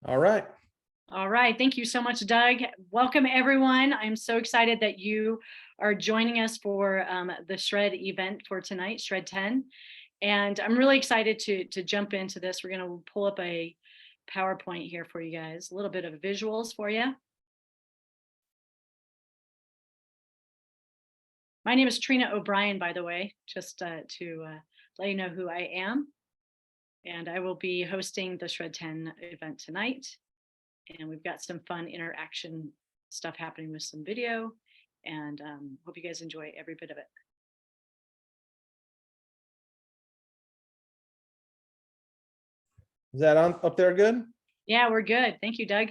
All right. All right. Thank you so much, Doug. Welcome, everyone. I'm so excited that you are joining us for the Shred event for tonight, Shred 10. And I'm really excited to jump into this. We're going to pull up a PowerPoint here for you guys, a little bit of visuals for you. My name is Trina O'Brien, by the way, just to let you know who I am. And I will be hosting the Shred 10 event tonight. And we've got some fun interaction stuff happening with some video, and hope you guys enjoy every bit of it. Is that on up there good? Yeah, we're good. Thank you, Doug.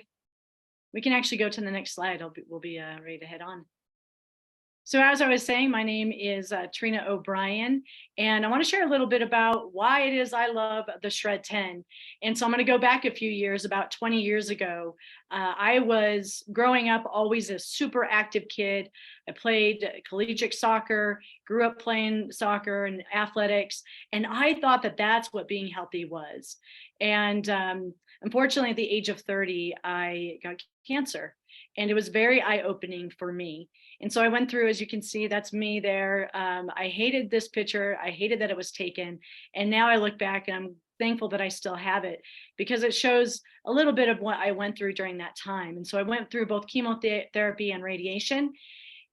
We can actually go to the next slide. We'll be ready to head on. So as I was saying, my name is Trina O'Brien, and I want to share a little bit about why it is I love the Shred 10. And so I'm going to go back a few years, about 20 years ago. I was growing up always a super active kid. I played collegiate soccer, grew up playing soccer and athletics, and I thought that that's what being healthy was. And unfortunately, at the age of 30, I got cancer, and it was very eye-opening for me. And so I went through, as you can see, that's me there. I hated this picture. I hated that it was taken. And now I look back and I'm thankful that I still have it because it shows a little bit of what I went through during that time. And so I went through both chemotherapy and radiation.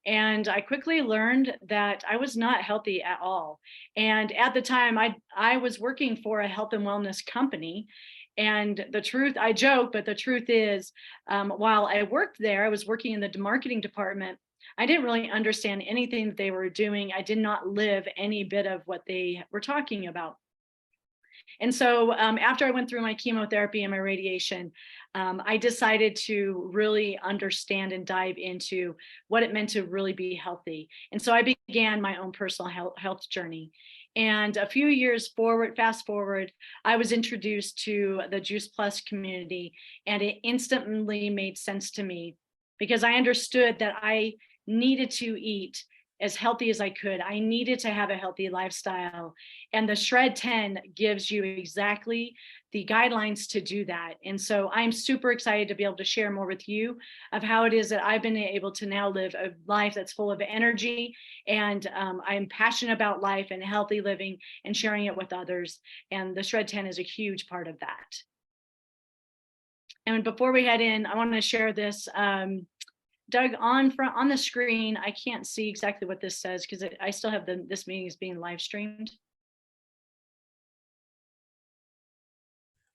And I quickly learned that I was not healthy at all. And at the time, I was working for a health and wellness company. And the truth, I joke, but the truth is, while I worked there, I was working in the marketing department. I didn't really understand anything that they were doing. I did not live any bit of what they were talking about. And so after I went through my chemotherapy and my radiation, I decided to really understand and dive into what it meant to really be healthy. And so I began my own personal health journey. And a few years forward, fast forward, I was introduced to the Juice Plus community, and it instantly made sense to me because I understood that I needed to eat as healthy as I could. I needed to have a healthy lifestyle. And the Shred 10 gives you exactly the guidelines to do that. And so I'm super excited to be able to share more with you of how it is that I've been able to now live a life that's full of energy. And I'm passionate about life and healthy living and sharing it with others. And the Shred 10 is a huge part of that. And before we head in, I want to share this. Doug, on the screen, I can't see exactly what this says because I still have this meeting is being live streamed.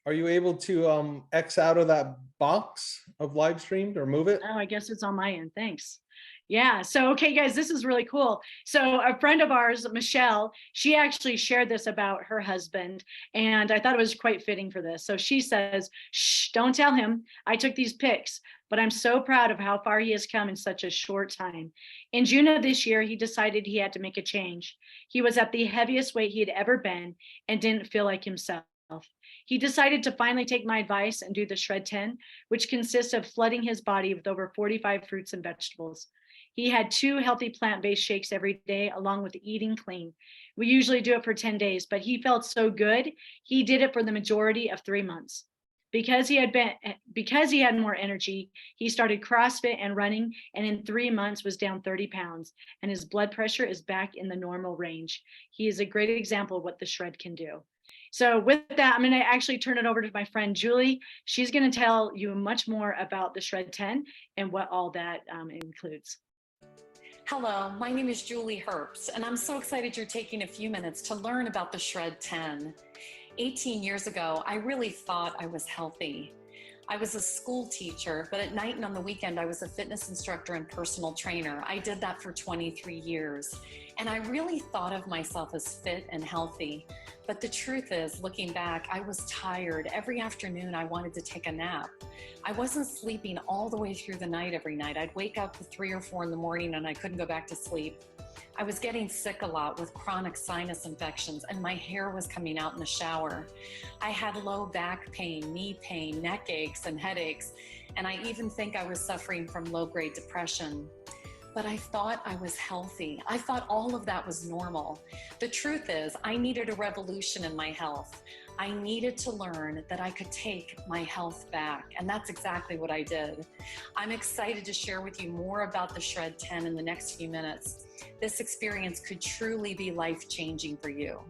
Are you able to X out of that box of live streamed or move it? Oh, I guess it's on my end. Thanks. Yeah. So, okay, guys, this is really cool. So a friend of ours, Michelle, she actually shared this about her husband, and I thought it was quite fitting for this. So she says, shh, don't tell him I took these pics, but I'm so proud of how far he has come in such a short time. In June of this year, he decided he had to make a change. He was at the heaviest weight he had ever been and didn't feel like himself. He decided to finally take my advice and do the Shred 10, which consists of flooding his body with over 45 fruits and vegetables. He had 2 healthy plant-based shakes every day, along with eating clean. We usually do it for 10 days, but he felt so good, he did it for the majority of 3 months. Because he had more energy, he started CrossFit and running, and in 3 months was down 30 pounds, and his blood pressure is back in the normal range. He is a great example of what the Shred can do. So with that, I'm going to actually turn it over to my friend Julie. She's going to tell you much more about the Shred 10 and what all that includes. Hello, my name is Julie Herbst, and I'm so excited you're taking a few minutes to learn about the Shred 10. 18 years ago, I really thought I was healthy. I was a school teacher, but at night and on the weekend, I was a fitness instructor and personal trainer. I did that for 23 years, and I really thought of myself as fit and healthy. But the truth is, looking back, I was tired. Every afternoon, I wanted to take a nap. I wasn't sleeping all the way through the night every night. I'd wake up at 3 or 4 in the morning and I couldn't go back to sleep. I was getting sick a lot with chronic sinus infections, and my hair was coming out in the shower. I had low back pain, knee pain, neck aches, and headaches, and I even think I was suffering from low-grade depression. But I thought I was healthy. I thought all of that was normal. The truth is, I needed a revolution in my health. I needed to learn that I could take my health back, and that's exactly what I did. I'm excited to share with you more about the Shred10 in the next few minutes. This experience could truly be life-changing for you.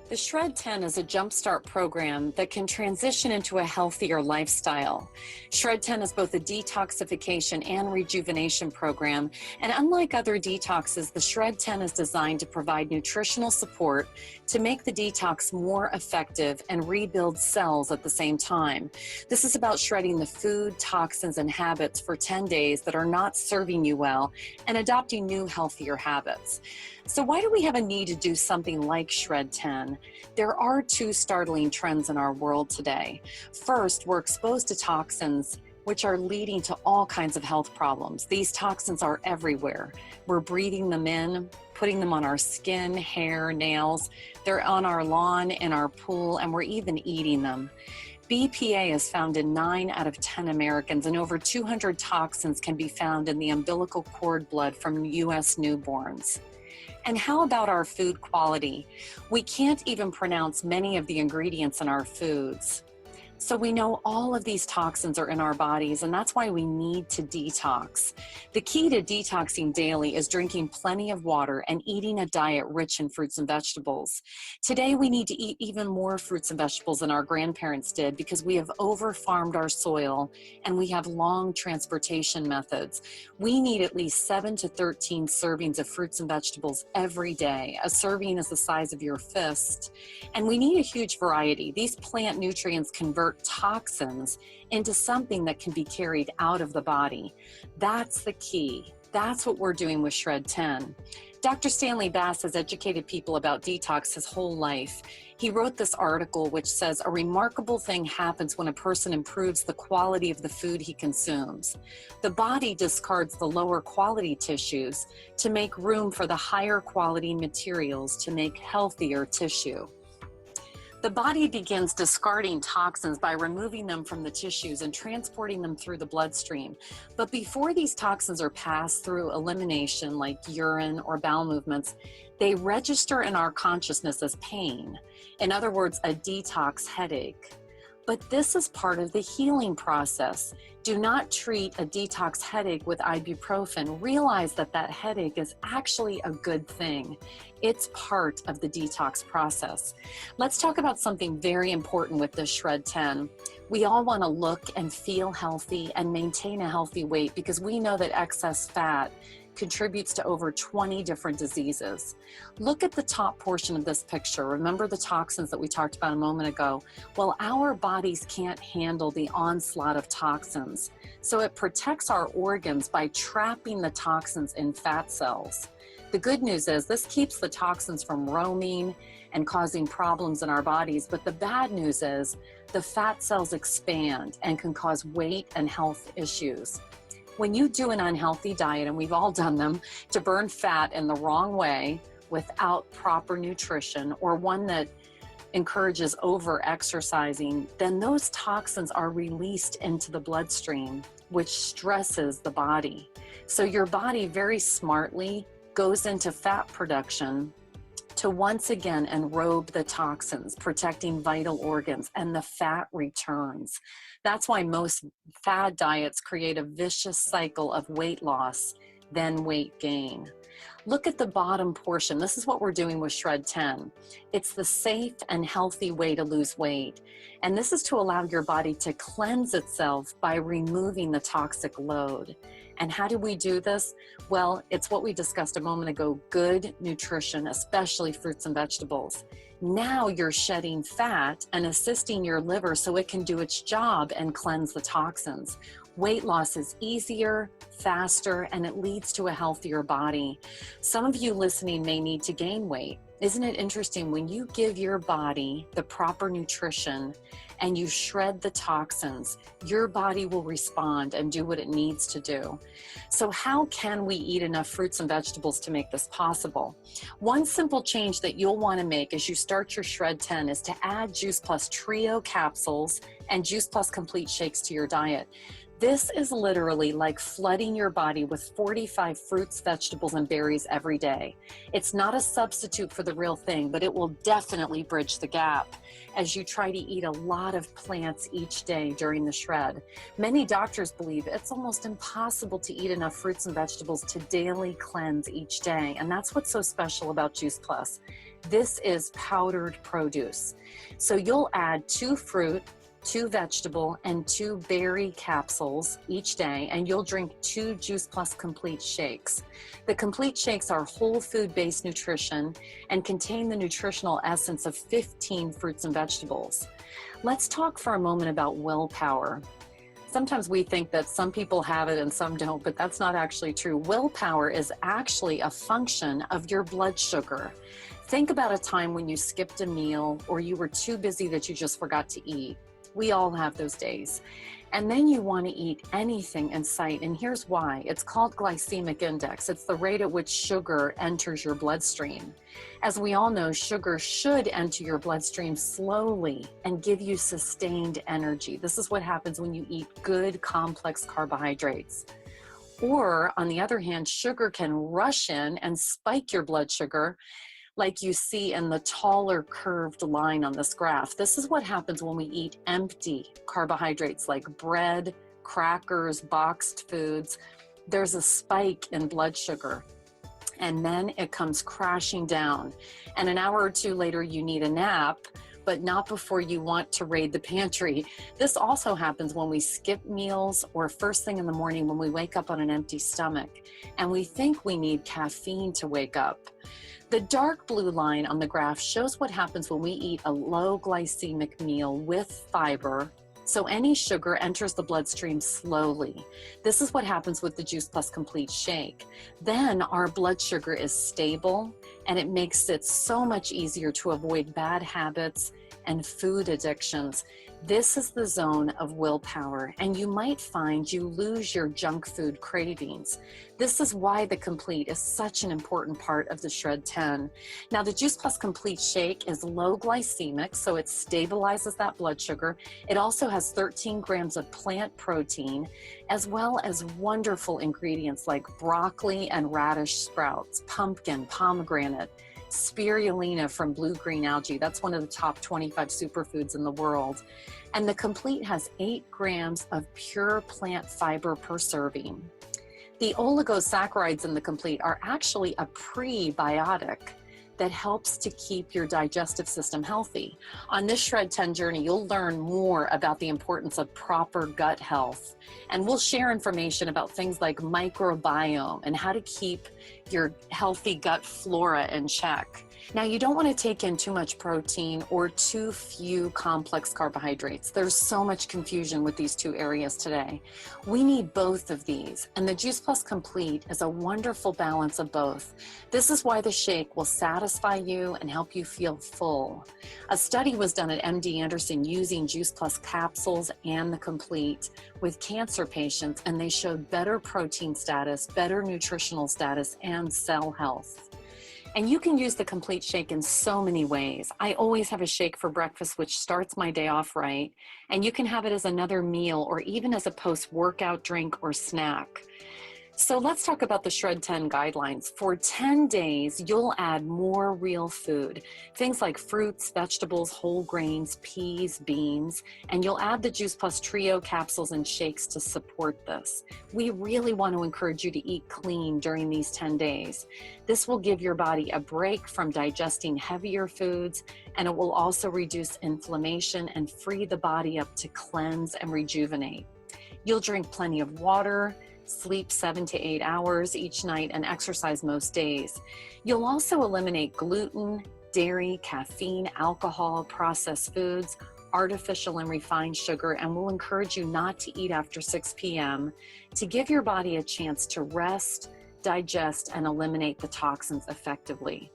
The Shred10 is a jumpstart program that can transition into a healthier lifestyle. Shred10 is both a detoxification and rejuvenation program, and unlike other detoxes, the Shred10 is designed to provide nutritional support to make the detox more effective and rebuild cells at the same time. This is about shredding the food, toxins, and habits for 10 days that are not serving you well and adopting new, healthier habits. So why do we have a need to do something like Shred10? There are two startling trends in our world today. First, we're exposed to toxins which are leading to all kinds of health problems. These toxins are everywhere. We're breathing them in, putting them on our skin, hair, nails. They're on our lawn, in our pool, and we're even eating them. BPA is found in 9 out of 10 Americans, and over 200 toxins can be found in the umbilical cord blood from US newborns. And how about our food quality? We can't even pronounce many of the ingredients in our foods. So we know all of these toxins are in our bodies, and that's why we need to detox. The key to detoxing daily is drinking plenty of water and eating a diet rich in fruits and vegetables. Today, we need to eat even more fruits and vegetables than our grandparents did because we have over-farmed our soil and we have long transportation methods. We need at least 7 to 13 servings of fruits and vegetables every day. A serving is the size of your fist, and we need a huge variety. These plant nutrients convert toxins into something that can be carried out of the body. That's the key. That's what we're doing with Shred10. Dr. Stanley Bass has educated people about detox his whole life. He wrote this article which says a remarkable thing happens when a person improves the quality of the food he consumes. The body discards the lower quality tissues to make room for the higher quality materials to make healthier tissue. The body begins discarding toxins by removing them from the tissues and transporting them through the bloodstream. But before these toxins are passed through elimination, like urine or bowel movements, they register in our consciousness as pain. In other words, a detox headache. But this is part of the healing process. Do not treat a detox headache with ibuprofen. Realize that that headache is actually a good thing. It's part of the detox process. Let's talk about something very important with this Shred10. We all want to look and feel healthy and maintain a healthy weight because we know that excess fat contributes to over 20 different diseases. Look at the top portion of this picture. Remember the toxins that we talked about a moment ago? Well, our bodies can't handle the onslaught of toxins. So it protects our organs by trapping the toxins in fat cells. The good news is this keeps the toxins from roaming and causing problems in our bodies. But the bad news is the fat cells expand and can cause weight and health issues. When you do an unhealthy diet, and we've all done them, to burn fat in the wrong way without proper nutrition, or one that encourages over-exercising, then those toxins are released into the bloodstream, which stresses the body. So your body very smartly goes into fat production to once again enrobe the toxins, protecting vital organs, and the fat returns. That's why most fad diets create a vicious cycle of weight loss, then weight gain. Look at the bottom portion. This is what we're doing with Shred10. It's the safe and healthy way to lose weight. And this is to allow your body to cleanse itself by removing the toxic load. And how do we do this? Well, it's what we discussed a moment ago, good nutrition, especially fruits and vegetables. Now you're shedding fat and assisting your liver so it can do its job and cleanse the toxins. Weight loss is easier, faster, and it leads to a healthier body. Some of you listening may need to gain weight. Isn't it interesting when you give your body the proper nutrition and you shred the toxins, your body will respond and do what it needs to do. So how can we eat enough fruits and vegetables to make this possible? One simple change that you'll want to make as you start your Shred10 is to add Juice Plus Trio capsules and Juice Plus Complete shakes to your diet. This is literally like flooding your body with 45 fruits, vegetables, and berries every day. It's not a substitute for the real thing, but it will definitely bridge the gap. as you try to eat a lot of plants each day during the shred. Many doctors believe it's almost impossible to eat enough fruits and vegetables to daily cleanse each day. And that's what's so special about Juice Plus. This is powdered produce. So you'll add 2 fruit, 2 vegetable, and 2 berry capsules each day, and you'll drink 2 Juice Plus Complete shakes. The Complete shakes are whole food-based nutrition and contain the nutritional essence of 15 fruits and vegetables. Let's talk for a moment about willpower. Sometimes we think that some people have it and some don't, but that's not actually true. Willpower is actually a function of your blood sugar. Think about a time when you skipped a meal or you were too busy that you just forgot to eat. We all have those days. And then you want to eat anything in sight. And here's why. It's called glycemic index. It's the rate at which sugar enters your bloodstream. As we all know, sugar should enter your bloodstream slowly and give you sustained energy. This is what happens when you eat good, complex carbohydrates. Or on the other hand, sugar can rush in and spike your blood sugar, like you see in the taller curved line on this graph. This is what happens when we eat empty carbohydrates like bread, crackers, boxed foods. There's a spike in blood sugar, and then it comes crashing down. And an hour or 2 later, you need a nap, but not before you want to raid the pantry. This also happens when we skip meals or first thing in the morning when we wake up on an empty stomach and we think we need caffeine to wake up. The dark blue line on the graph shows what happens when we eat a low glycemic meal with fiber, so any sugar enters the bloodstream slowly. This is what happens with the Juice Plus Complete shake. Then our blood sugar is stable, and it makes it so much easier to avoid bad habits and food addictions. This is the zone of willpower, and you might find you lose your junk food cravings. This is why the Complete is such an important part of the Shred10. Now, the Juice Plus Complete shake is low glycemic, so it stabilizes that blood sugar. It also has 13 grams of plant protein, as well as wonderful ingredients like broccoli and radish sprouts, pumpkin, pomegranate, spirulina from blue-green algae. That's one of the top 25 superfoods in the world. And the Complete has 8 grams of pure plant fiber per serving. The oligosaccharides in the Complete are actually a prebiotic that helps to keep your digestive system healthy. On this Shred10 journey, you'll learn more about the importance of proper gut health. And we'll share information about things like microbiome and how to keep your healthy gut flora in check. Now, you don't want to take in too much protein or too few complex carbohydrates. There's so much confusion with these 2 areas today. We need both of these, and the Juice Plus Complete is a wonderful balance of both. This is why the shake will satisfy you and help you feel full. A study was done at MD Anderson using Juice Plus capsules and the Complete with cancer patients, and they showed better protein status, better nutritional status, and cell health. And you can use the Complete shake in so many ways. I always have a shake for breakfast, which starts my day off right. And you can have it as another meal or even as a post-workout drink or snack. So let's talk about the Shred10 guidelines. For 10 days, you'll add more real food, things like fruits, vegetables, whole grains, peas, beans, and you'll add the Juice Plus Trio capsules and shakes to support this. We really want to encourage you to eat clean during these 10 days. This will give your body a break from digesting heavier foods, and it will also reduce inflammation and free the body up to cleanse and rejuvenate. You'll drink plenty of water, sleep 7 to 8 hours each night, and exercise most days. You'll also eliminate gluten, dairy, caffeine, alcohol, processed foods, artificial and refined sugar, and we'll encourage you not to eat after 6 p.m. to give your body a chance to rest, digest, and eliminate the toxins effectively.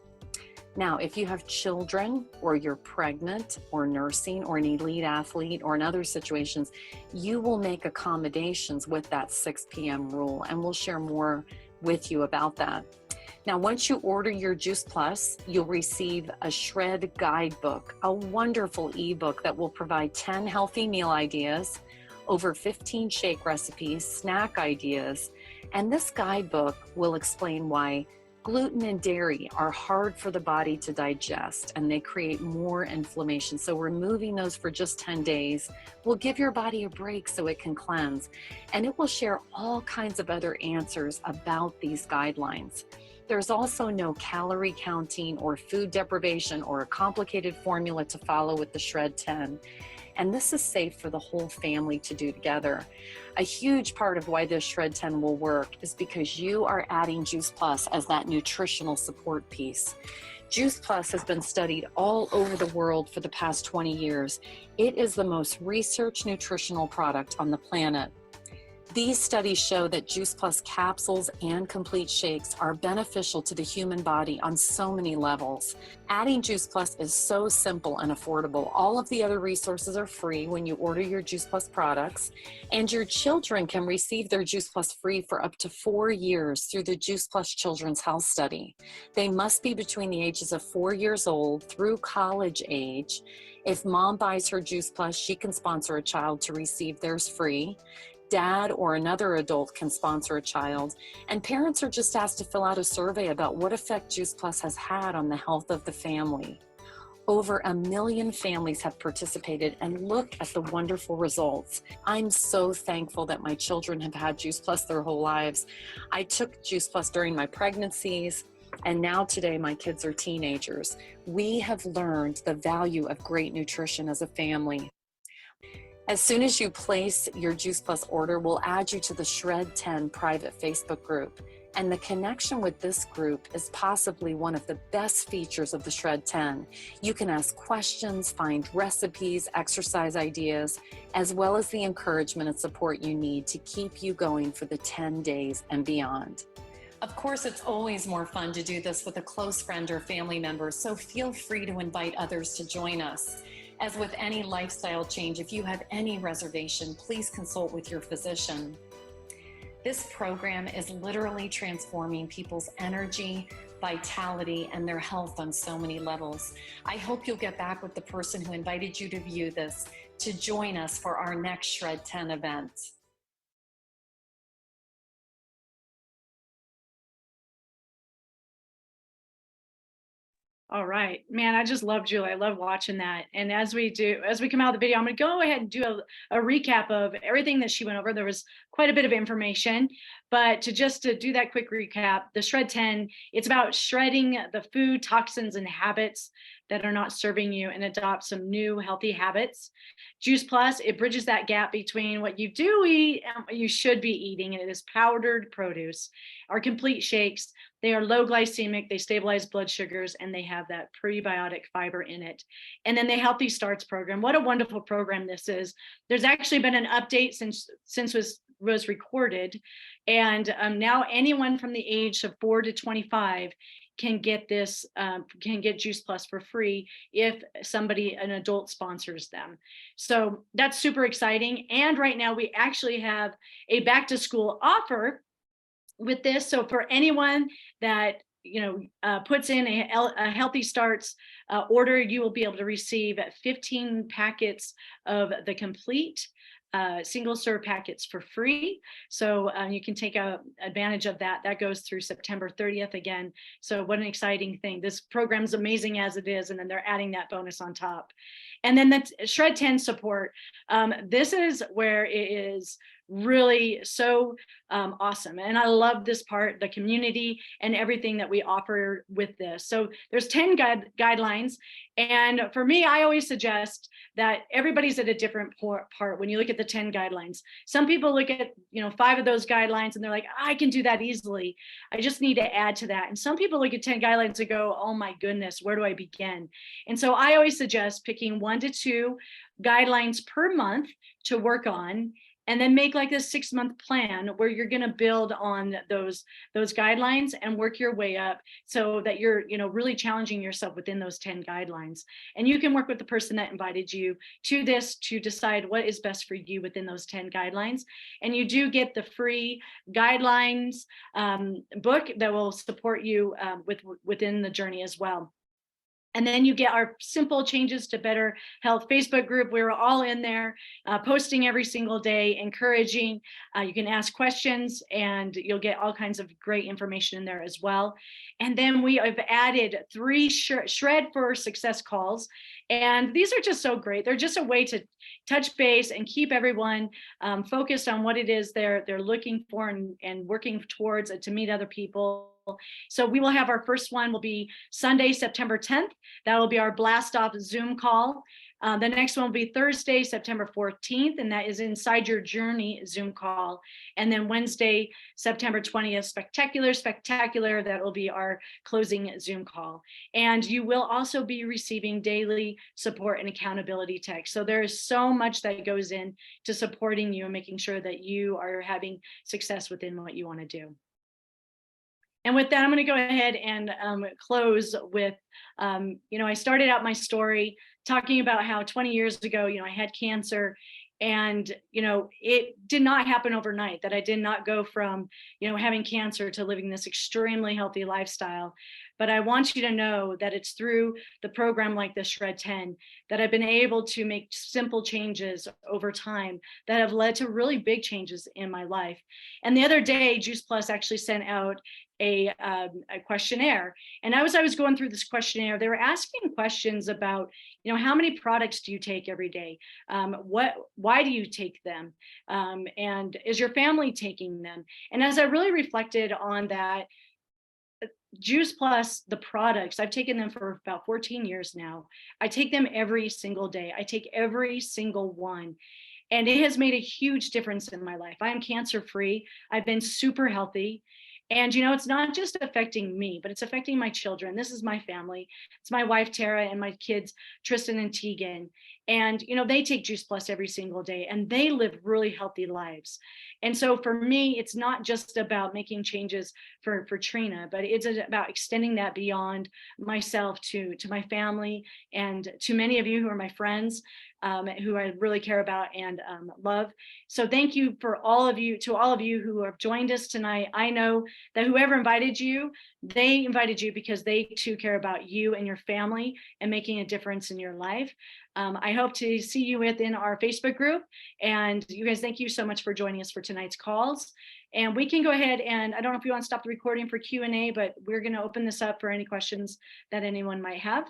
Now, if you have children or you're pregnant or nursing or an elite athlete or in other situations, you will make accommodations with that 6 p.m. rule, and we'll share more with you about that. Now, once you order your Juice Plus, you'll receive a Shred guidebook, a wonderful ebook that will provide 10 healthy meal ideas, over 15 shake recipes, snack ideas, and this guidebook will explain why Gluten and dairy are hard for the body to digest and they create more inflammation. So removing those for just 10 days will give your body a break so it can cleanse. And it will share all kinds of other answers about these guidelines. There's also no calorie counting or food deprivation or a complicated formula to follow with the Shred10. And this is safe for the whole family to do together. A huge part of why this Shred10 will work is because you are adding Juice Plus as that nutritional support piece. Juice Plus has been studied all over the world for the past 20 years. It is the most researched nutritional product on the planet. These studies show that Juice Plus capsules and complete shakes are beneficial to the human body on so many levels. Adding Juice Plus is so simple and affordable. All of the other resources are free when you order your Juice Plus products, and your children can receive their Juice Plus free for up to 4 years through the Juice Plus Children's Health Study. They must be between the ages of 4 years old through college age. If mom buys her Juice Plus, she can sponsor a child to receive theirs free. Dad or another adult can sponsor a child, and parents are just asked to fill out a survey about what effect Juice Plus has had on the health of the family. Over 1 million families have participated, and look at the wonderful results. I'm so thankful that my children have had Juice Plus their whole lives. I took Juice Plus during my pregnancies, and now today my kids are teenagers. We have learned the value of great nutrition as a family. As soon as you place your Juice Plus order, we'll add you to the Shred10 private Facebook group. And the connection with this group is possibly one of the best features of the Shred10. You can ask questions, find recipes, exercise ideas, as well as the encouragement and support you need to keep you going for the 10 days and beyond. Of course, it's always more fun to do this with a close friend or family member, so feel free to invite others to join us. As with any lifestyle change, if you have any reservation, please consult with your physician. This program is literally transforming people's energy, vitality, and their health on so many levels. I hope you'll get back with the person who invited you to view this to join us for our next Shred10 event. All right, man, I just love Julie. I love watching that. And as we come out of the video, I'm going to go ahead and do a recap of everything that she went over. There was quite a bit of information, but to do that quick recap, the Shred10, it's about shredding the food, toxins, and habits that are not serving you and adopt some new healthy habits. Juice Plus, it bridges that gap between what you do eat and what you should be eating, and it is powdered produce. Our complete shakes, they are low glycemic, they stabilize blood sugars, and they have that prebiotic fiber in it. And then the Healthy Starts program. What a wonderful program this is. There's actually been an update since was recorded. And now anyone from the age of 4 to 25 can get this, can get Juice Plus for free if an adult sponsors them. So that's super exciting. And right now we actually have a back to school offer with this. So for anyone that puts in a Healthy Starts order, you will be able to receive 15 packets of the complete single serve packets for free. So you can take advantage of that. That goes through September 30th again. So what an exciting thing. This program's amazing as it is, and then they're adding that bonus on top. And then the Shred10 support. This is where it is really so awesome. And I love this part, the community and everything that we offer with this. So there's 10 guidelines. And for me, I always suggest that everybody's at a different part when you look at the 10 guidelines. Some people look at 5 of those guidelines and they're like, I can do that easily. I just need to add to that. And some people look at 10 guidelines and go, oh my goodness, where do I begin? And so I always suggest picking 1 to 2 guidelines per month to work on, and then make like a 6-month plan where you're going to build on those guidelines and work your way up so that you're really challenging yourself within those 10 guidelines. And you can work with the person that invited you to this to decide what is best for you within those 10 guidelines. And you do get the free guidelines book that will support you within the journey as well. And then you get our Simple Changes to Better Health Facebook group. We're all in there posting every single day, encouraging. You can ask questions and you'll get all kinds of great information in there as well. And then we have added 3 Shred for Success calls. And these are just so great. They're just a way to touch base and keep everyone focused on what it is they're looking for and working towards to meet other people. So we will have our first one will be Sunday, September 10th. That will be our blast off Zoom call. The next one will be Thursday, September 14th, and that is Inside Your Journey Zoom call. And then Wednesday, September 20th, Spectacular. That will be our closing Zoom call. And you will also be receiving daily support and accountability text. So there is so much that goes in to supporting you and making sure that you are having success within what you want to do. And with that, I'm going to go ahead and close with, I started out my story talking about how 20 years ago, I had cancer, and, it did not happen overnight, that I did not go from, having cancer to living this extremely healthy lifestyle. But I want you to know that it's through the program like the Shred10 that I've been able to make simple changes over time that have led to really big changes in my life. And the other day, Juice Plus actually sent out a questionnaire. And as I was going through this questionnaire, they were asking questions about, how many products do you take every day? Why do you take them? And is your family taking them? And as I really reflected on that, Juice Plus, the products, I've taken them for about 14 years now. I take them every single day. I take every single one. And it has made a huge difference in my life. I am cancer free. I've been super healthy. And, it's not just affecting me, but it's affecting my children. This is my family. It's my wife, Tara, and my kids, Tristan and Tegan. And, they take Juice Plus every single day and they live really healthy lives. And so for me, it's not just about making changes for Trina, but it's about extending that beyond myself to my family and to many of you who are my friends, who I really care about and love. So thank you to all of you who have joined us tonight. I know that whoever invited you, they invited you because they too care about you and your family and making a difference in your life. I hope to see you within our Facebook group. And you guys, thank you so much for joining us for tonight's calls. And we can go ahead and I don't know if you want to stop the recording for Q&A, but we're going to open this up for any questions that anyone might have.